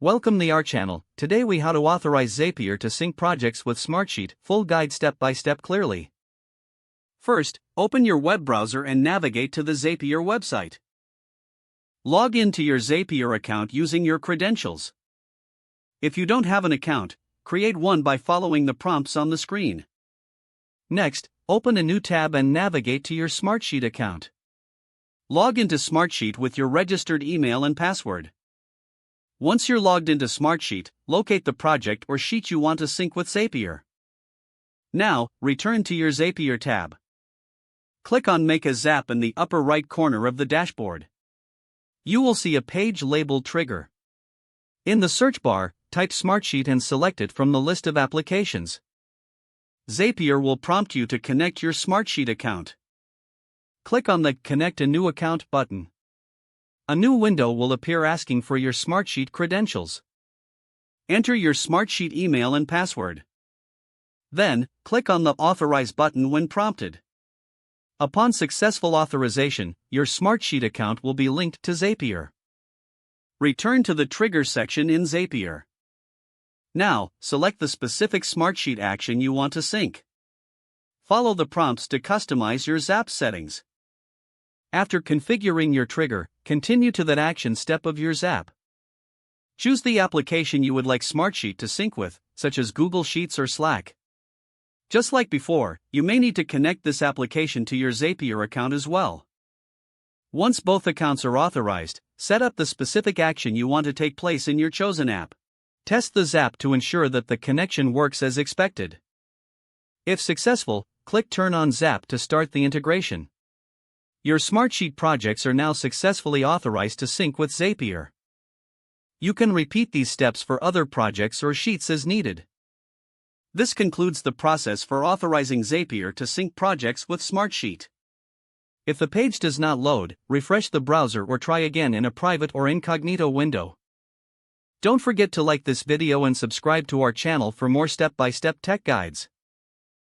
Welcome to our channel. Today we how to authorize Zapier to sync projects with Smartsheet, full guide step by step clearly. First, open your web browser and navigate to the Zapier website. Log into your Zapier account using your credentials. If you don't have an account, create one by following the prompts on the screen. Next, open a new tab and navigate to your Smartsheet account. Log into Smartsheet with your registered email and password. Once you're logged into Smartsheet, locate the project or sheet you want to sync with Zapier. Now, return to your Zapier tab. Click on Make a Zap in the upper right corner of the dashboard. You will see a page labeled Trigger. In the search bar, type Smartsheet and select it from the list of applications. Zapier will prompt you to connect your Smartsheet account. Click on the Connect a New Account button. A new window will appear asking for your Smartsheet credentials. Enter your Smartsheet email and password. Then, click on the Authorize button when prompted. Upon successful authorization, your Smartsheet account will be linked to Zapier. Return to the Trigger section in Zapier. Now, select the specific Smartsheet action you want to sync. Follow the prompts to customize your Zap settings. After configuring your trigger, continue to that action step of your Zap. Choose the application you would like Smartsheet to sync with, such as Google Sheets or Slack. Just like before, you may need to connect this application to your Zapier account as well. Once both accounts are authorized, set up the specific action you want to take place in your chosen app. Test the Zap to ensure that the connection works as expected. If successful, click Turn on Zap to start the integration. Your Smartsheet projects are now successfully authorized to sync with Zapier. You can repeat these steps for other projects or sheets as needed. This concludes the process for authorizing Zapier to sync projects with Smartsheet. If the page does not load, refresh the browser or try again in a private or incognito window. Don't forget to like this video and subscribe to our channel for more step-by-step tech guides.